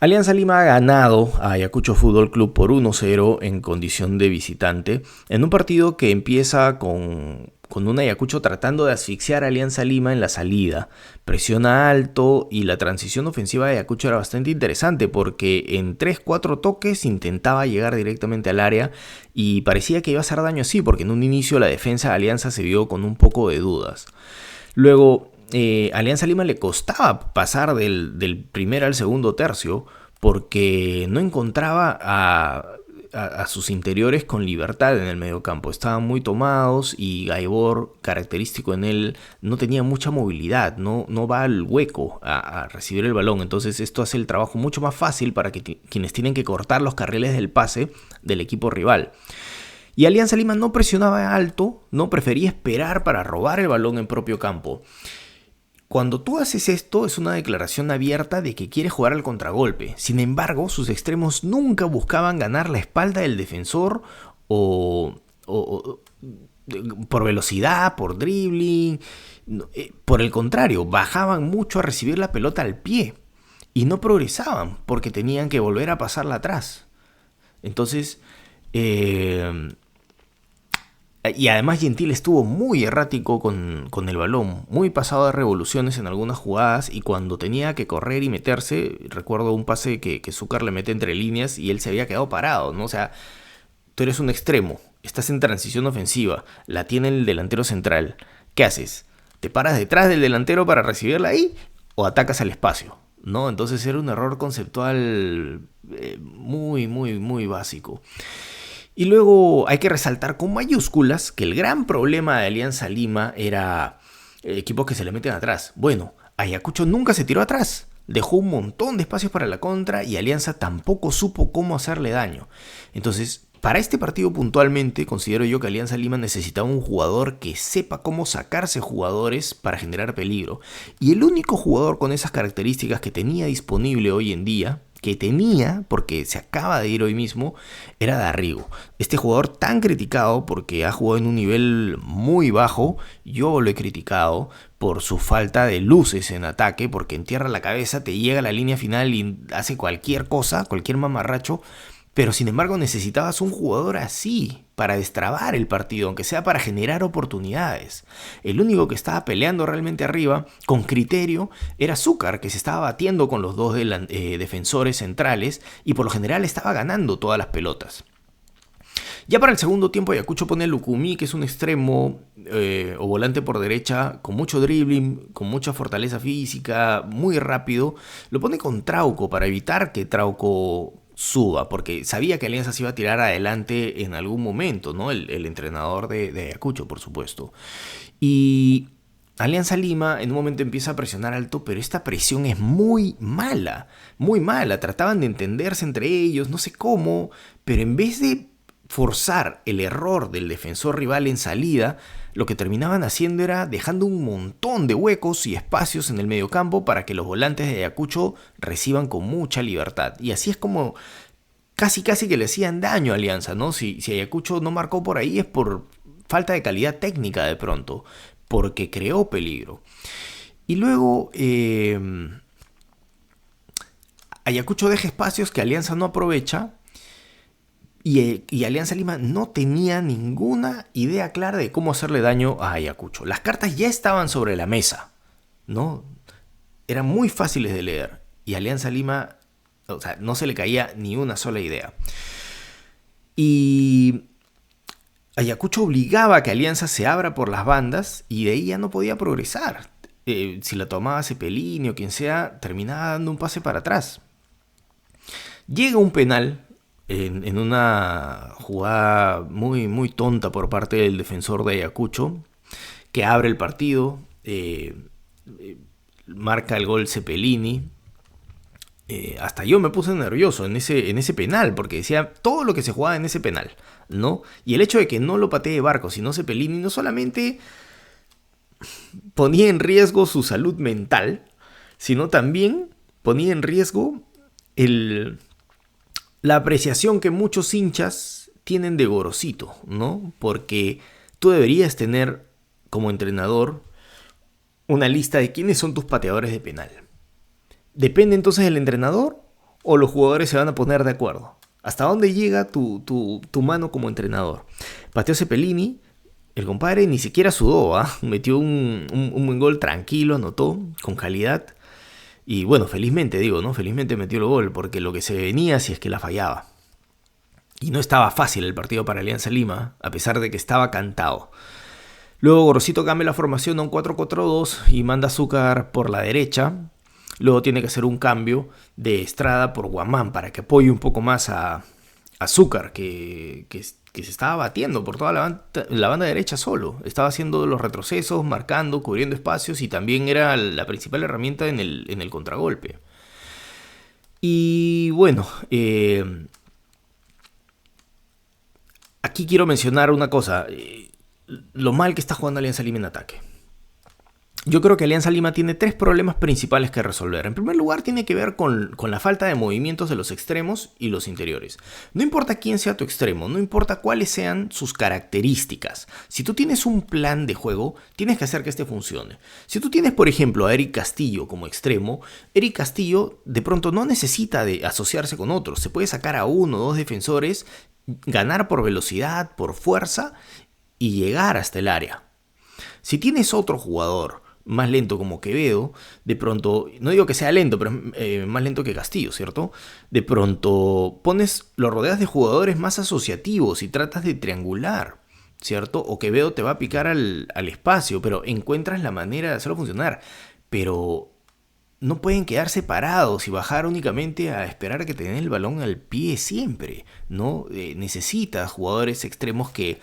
Alianza Lima ha ganado a Ayacucho Fútbol Club por 1-0 en condición de visitante, en un partido que empieza con un Ayacucho tratando de asfixiar a Alianza Lima en la salida. Presiona alto y la transición ofensiva de Ayacucho era bastante interesante porque en 3-4 toques intentaba llegar directamente al área y parecía que iba a hacer daño así porque en un inicio la defensa de Alianza se vio con un poco de dudas. Luego, Alianza Lima le costaba pasar del primer al segundo tercio porque no encontraba a sus interiores con libertad en el mediocampo. Estaban muy tomados y Gaibor, característico en él, no tenía mucha movilidad, no va al hueco a recibir el balón. Entonces esto hace el trabajo mucho más fácil para quienes tienen que cortar los carriles del pase del equipo rival. Y Alianza Lima no presionaba alto, no prefería esperar para robar el balón en propio campo. Cuando tú haces esto es una declaración abierta de que quiere jugar al contragolpe. Sin embargo, sus extremos nunca buscaban ganar la espalda del defensor o, o por velocidad, por dribbling. Por el contrario, bajaban mucho a recibir la pelota al pie y no progresaban porque tenían que volver a pasarla atrás. Entonces, y además Gentil estuvo muy errático con el balón, muy pasado de revoluciones en algunas jugadas y cuando tenía que correr y meterse, recuerdo un pase que Zúcar le mete entre líneas y él se había quedado parado, ¿no? O sea, tú eres un extremo, estás en transición ofensiva, la tiene el delantero central, ¿qué haces? ¿Te paras detrás del delantero para recibirla ahí o atacas al espacio? ¿No? Entonces era un error conceptual muy básico. Y luego hay que resaltar con mayúsculas que el gran problema de Alianza Lima era equipos que se le meten atrás. Bueno, Ayacucho nunca se tiró atrás. Dejó un montón de espacios para la contra y Alianza tampoco supo cómo hacerle daño. Entonces, para este partido puntualmente, considero yo que Alianza Lima necesitaba un jugador que sepa cómo sacarse jugadores para generar peligro. Y el único jugador con esas características que tenía disponible hoy en día, que tenía, porque se acaba de ir hoy mismo, era Darrigo. Este jugador tan criticado porque ha jugado en un nivel muy bajo, yo lo he criticado por su falta de luces en ataque, porque entierra la cabeza, te llega a la línea final y hace cualquier cosa, cualquier mamarracho, pero sin embargo necesitabas un jugador así para destrabar el partido, aunque sea para generar oportunidades. El único que estaba peleando realmente arriba, con criterio, era Zúcar, que se estaba batiendo con los dos defensores centrales y por lo general estaba ganando todas las pelotas. Ya para el segundo tiempo Ayacucho pone a Lucumí, que es un extremo o volante por derecha, con mucho dribbling, con mucha fortaleza física, muy rápido. Lo pone con Trauco para evitar que Trauco suba, porque sabía que Alianza se iba a tirar adelante en algún momento, ¿no? El entrenador de Ayacucho, por supuesto. Y Alianza Lima en un momento empieza a presionar alto, pero esta presión es muy mala, muy mala. Trataban de entenderse entre ellos, no sé cómo, pero en vez de forzar el error del defensor rival en salida, lo que terminaban haciendo era dejando un montón de huecos y espacios en el mediocampo para que los volantes de Ayacucho reciban con mucha libertad. Y así es como casi que le hacían daño a Alianza, ¿no? Si Ayacucho no marcó por ahí es por falta de calidad técnica de pronto, porque creó peligro. Y luego Ayacucho deja espacios que Alianza no aprovecha. Y Alianza Lima no tenía ninguna idea clara de cómo hacerle daño a Ayacucho. Las cartas ya estaban sobre la mesa, ¿no? Eran muy fáciles de leer. Y Alianza Lima, o sea, no se le caía ni una sola idea. Y Ayacucho obligaba a que Alianza se abra por las bandas y de ahí ya no podía progresar. Si la tomaba Cepelini o quien sea, terminaba dando un pase para atrás. Llega un penal en una jugada muy tonta por parte del defensor de Ayacucho, que abre el partido, marca el gol Cepelini. Hasta yo me puse nervioso en ese penal, porque decía todo lo que se jugaba en ese penal, ¿no? Y el hecho de que no lo patee Barco, sino Cepelini, no solamente ponía en riesgo su salud mental, sino también ponía en riesgo la apreciación que muchos hinchas tienen de Gorosito, ¿no? Porque tú deberías tener como entrenador una lista de quiénes son tus pateadores de penal. Depende entonces del entrenador o los jugadores se van a poner de acuerdo. ¿Hasta dónde llega tu mano como entrenador? Pateó Cepelini, el compadre ni siquiera sudó, ¿ah? Metió un buen gol tranquilo, anotó, con calidad. Y bueno, felizmente digo, ¿no? Felizmente metió el gol, porque lo que se venía si es que la fallaba. Y no estaba fácil el partido para Alianza Lima, a pesar de que estaba cantado. Luego Gorosito cambia la formación a un 4-4-2 y manda a Zúcar por la derecha. Luego tiene que hacer un cambio de Estrada por Guamán para que apoye un poco más a Zúcar, que se estaba batiendo por toda la banda derecha solo. Estaba haciendo los retrocesos, marcando, cubriendo espacios y también era la principal herramienta en el contragolpe. Y bueno, aquí quiero mencionar una cosa. Lo mal que está jugando Alianza Lima en ataque. Yo creo que Alianza Lima tiene 3 problemas principales que resolver. En primer lugar, tiene que ver con la falta de movimientos de los extremos y los interiores. No importa quién sea tu extremo, no importa cuáles sean sus características. Si tú tienes un plan de juego, tienes que hacer que este funcione. Si tú tienes, por ejemplo, a Eric Castillo como extremo, Eric Castillo de pronto no necesita de asociarse con otros. Se puede sacar a 1 o 2 defensores, ganar por velocidad, por fuerza y llegar hasta el área. Si tienes otro jugador más lento como Quevedo, de pronto, no digo que sea lento, pero más lento que Castillo, ¿cierto? De pronto lo rodeas de jugadores más asociativos y tratas de triangular, ¿cierto? O Quevedo te va a picar al espacio, pero encuentras la manera de hacerlo funcionar. Pero no pueden quedar separados y bajar únicamente a esperar a que te den el balón al pie siempre, ¿no? Necesitas jugadores extremos que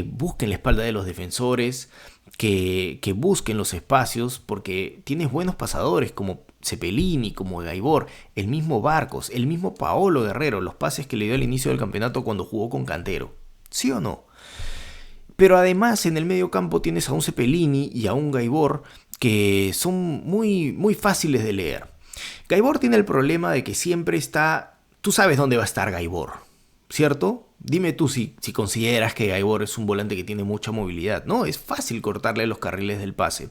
busquen la espalda de los defensores, que busquen los espacios, porque tienes buenos pasadores como Cepelini, como Gaibor, el mismo Barcos, el mismo Paolo Guerrero, los pases que le dio al inicio del campeonato cuando jugó con Cantero. ¿Sí o no? Pero además en el medio campo tienes a un Cepelini y a un Gaibor que son muy, muy fáciles de leer. Gaibor tiene el problema de que siempre está... Tú sabes dónde va a estar Gaibor, ¿cierto? Dime tú si consideras que Gaibor es un volante que tiene mucha movilidad. No, es fácil cortarle los carriles del pase.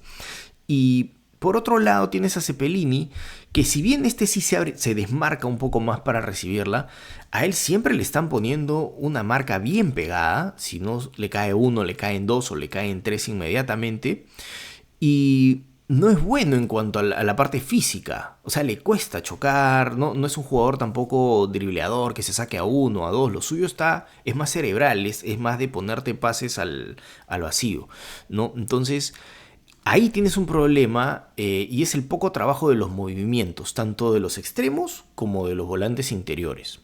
Y por otro lado tienes a Cepelini, que si bien este sí se desmarca un poco más para recibirla, a él siempre le están poniendo una marca bien pegada. Si no le cae 1, le caen 2 o le caen 3 inmediatamente. Y no es bueno en cuanto a la parte física. O sea, le cuesta chocar. No es un jugador tampoco dribleador que se saque a 1, a 2. Lo suyo es más cerebral, es más de ponerte pases al vacío, ¿no? Entonces, ahí tienes un problema y es el poco trabajo de los movimientos, tanto de los extremos como de los volantes interiores.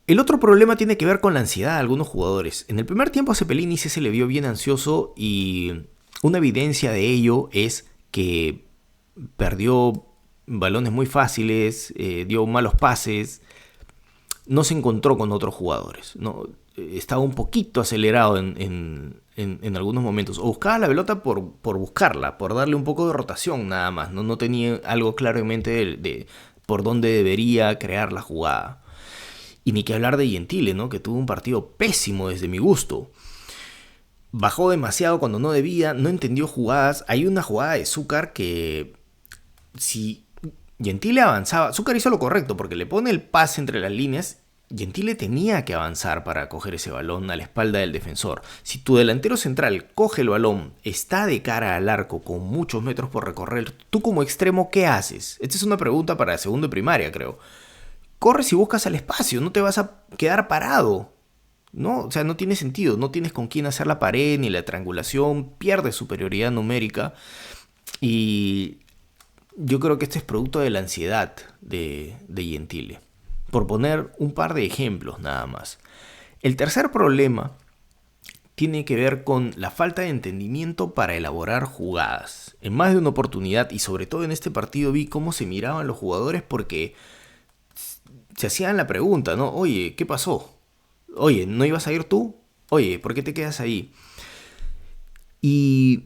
El otro problema tiene que ver con la ansiedad de algunos jugadores. En el primer tiempo a Cepelini se le vio bien ansioso y una evidencia de ello es que perdió balones muy fáciles, dio malos pases, no se encontró con otros jugadores, ¿no? Estaba un poquito acelerado en algunos momentos. O buscaba la pelota por buscarla, por darle un poco de rotación nada más. No tenía algo claro en mente de por dónde debería crear la jugada. Y ni que hablar de Gentile, ¿no? Que tuvo un partido pésimo desde mi gusto. Bajó demasiado cuando no debía, no entendió jugadas. Hay una jugada de Zúcar que si Gentile avanzaba, Zúcar hizo lo correcto porque le pone el pase entre las líneas. Gentile tenía que avanzar para coger ese balón a la espalda del defensor. Si tu delantero central coge el balón, está de cara al arco con muchos metros por recorrer, tú como extremo, ¿qué haces? Esta es una pregunta para segundo de primaria, creo. Corres y buscas al espacio, no te vas a quedar parado, ¿no? O sea, no tiene sentido, no tienes con quién hacer la pared ni la triangulación, pierdes superioridad numérica y yo creo que este es producto de la ansiedad de Gentile. Por poner un par de ejemplos nada más. El tercer problema tiene que ver con la falta de entendimiento para elaborar jugadas. En más de una oportunidad y sobre todo en este partido vi cómo se miraban los jugadores porque se hacían la pregunta, ¿no? Oye, ¿qué pasó? Oye, ¿no ibas a ir tú? Oye, ¿por qué te quedas ahí? Y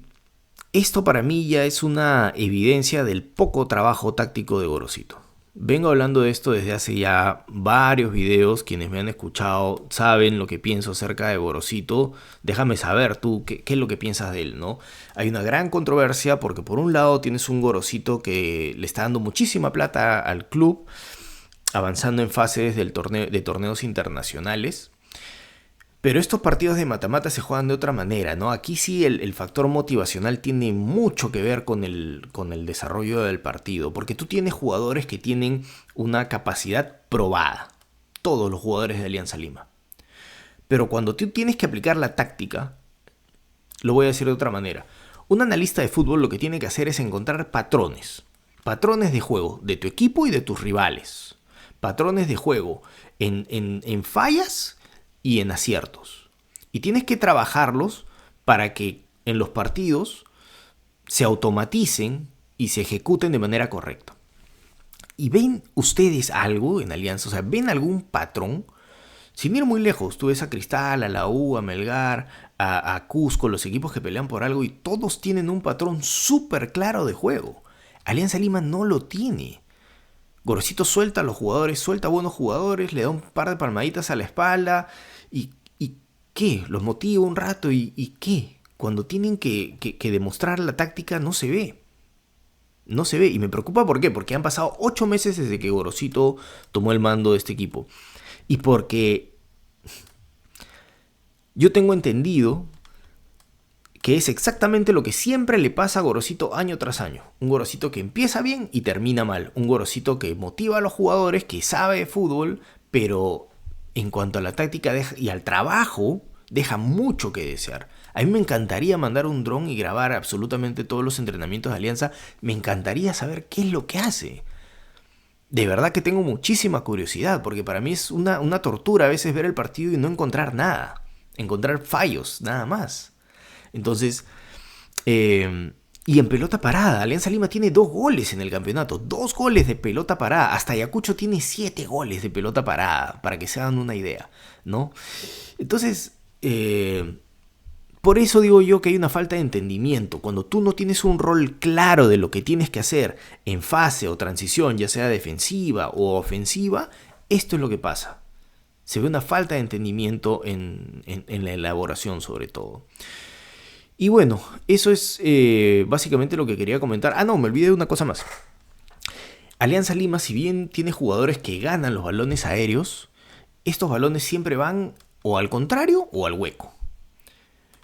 esto para mí ya es una evidencia del poco trabajo táctico de Gorosito. Vengo hablando de esto desde hace ya varios videos. Quienes me han escuchado saben lo que pienso acerca de Gorosito. Déjame saber tú qué es lo que piensas de él, ¿no? Hay una gran controversia porque por un lado tienes un Gorosito que le está dando muchísima plata al club, avanzando en fases de torneos internacionales. Pero estos partidos de mata-mata se juegan de otra manera, ¿no? Aquí sí el factor motivacional tiene mucho que ver con el desarrollo del partido, porque tú tienes jugadores que tienen una capacidad probada, todos los jugadores de Alianza Lima. Pero cuando tú tienes que aplicar la táctica, lo voy a decir de otra manera, un analista de fútbol lo que tiene que hacer es encontrar patrones de juego de tu equipo y de tus rivales, patrones de juego en fallas y en aciertos. Y tienes que trabajarlos para que en los partidos se automaticen y se ejecuten de manera correcta. ¿Y ven ustedes algo en Alianza? O sea, ¿ven algún patrón? Sin ir muy lejos, tú ves a Cristal, a la U, a Melgar, a Cusco, los equipos que pelean por algo y todos tienen un patrón súper claro de juego. Alianza Lima no lo tiene. Gorosito suelta a los jugadores, suelta a buenos jugadores, le da un par de palmaditas a la espalda y ¿qué? Los motiva un rato y ¿qué? Cuando tienen que demostrar la táctica no se ve. No se ve y me preocupa ¿por qué? Porque han pasado 8 meses desde que Gorosito tomó el mando de este equipo. Y porque yo tengo entendido que es exactamente lo que siempre le pasa a Gorosito año tras año. Un Gorosito que empieza bien y termina mal. Un Gorosito que motiva a los jugadores, que sabe de fútbol, pero en cuanto a la táctica y al trabajo, deja mucho que desear. A mí me encantaría mandar un dron y grabar absolutamente todos los entrenamientos de Alianza. Me encantaría saber qué es lo que hace. De verdad que tengo muchísima curiosidad, porque para mí es una tortura a veces ver el partido y no encontrar nada. Encontrar fallos, nada más. Entonces, y en pelota parada, Alianza Lima tiene 2 goles en el campeonato, 2 goles de pelota parada, hasta Ayacucho tiene 7 goles de pelota parada, para que se hagan una idea, ¿no? Entonces, por eso digo yo que hay una falta de entendimiento, cuando tú no tienes un rol claro de lo que tienes que hacer en fase o transición, ya sea defensiva o ofensiva, esto es lo que pasa. Se ve una falta de entendimiento en la elaboración sobre todo. Y bueno, eso es básicamente lo que quería comentar. Ah, no, me olvidé de una cosa más. Alianza Lima, si bien tiene jugadores que ganan los balones aéreos, estos balones siempre van o al contrario o al hueco.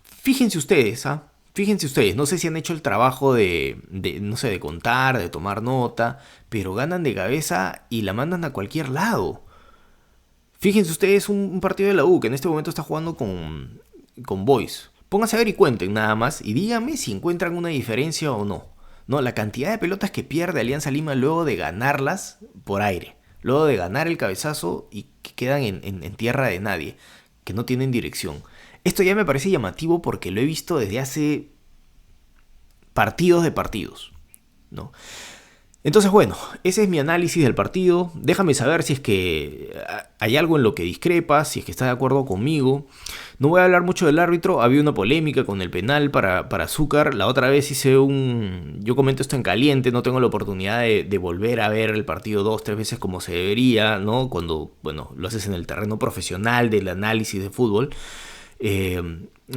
Fíjense ustedes, Fíjense ustedes, no sé si han hecho el trabajo no sé, de contar, de tomar nota, pero ganan de cabeza y la mandan a cualquier lado. Fíjense ustedes un partido de la U que en este momento está jugando con Boys. Pónganse a ver y cuenten nada más y díganme si encuentran una diferencia o no. No, la cantidad de pelotas que pierde Alianza Lima luego de ganarlas por aire. Luego de ganar el cabezazo y que quedan en tierra de nadie. Que no tienen dirección. Esto ya me parece llamativo porque lo he visto desde hace partidos de partidos, ¿no? Entonces, bueno, ese es mi análisis del partido. Déjame saber si es que hay algo en lo que discrepas, si es que estás de acuerdo conmigo. No voy a hablar mucho del árbitro. Había una polémica con el penal para Azúcar. La otra vez yo comento esto en caliente, no tengo la oportunidad de volver a ver el partido 2-3 veces como se debería, ¿no? Cuando, bueno, lo haces en el terreno profesional del análisis de fútbol.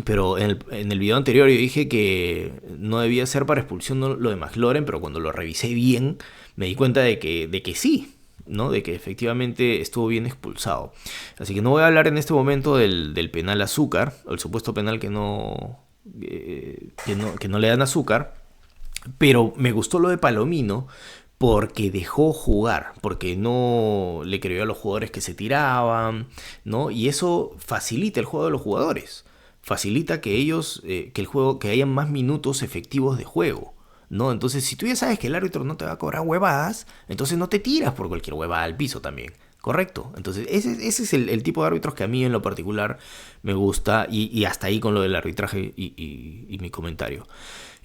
Pero en el video anterior yo dije que no debía ser para expulsión lo de McLaren, pero cuando lo revisé bien me di cuenta de que sí, ¿no? De que efectivamente estuvo bien expulsado. Así que no voy a hablar en este momento del penal Azúcar, o el supuesto penal que no le dan Azúcar, pero me gustó lo de Palomino porque dejó jugar, porque no le creyó a los jugadores que se tiraban, ¿no? Y eso facilita el juego de los jugadores. Facilita que que hayan más minutos efectivos de juego, ¿no? Entonces, si tú ya sabes que el árbitro no te va a cobrar huevadas, entonces no te tiras por cualquier huevada al piso también, ¿correcto? Entonces, ese es el tipo de árbitros que a mí en lo particular me gusta y hasta ahí con lo del arbitraje y mi comentario.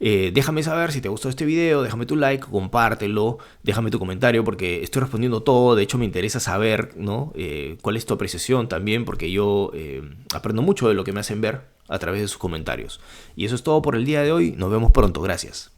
Déjame saber si te gustó este video, déjame tu like, compártelo, déjame tu comentario porque estoy respondiendo todo. De hecho me interesa saber, ¿no? Cuál es tu apreciación también, porque yo aprendo mucho de lo que me hacen ver a través de sus comentarios. Y eso es todo por el día de hoy, nos vemos pronto, gracias.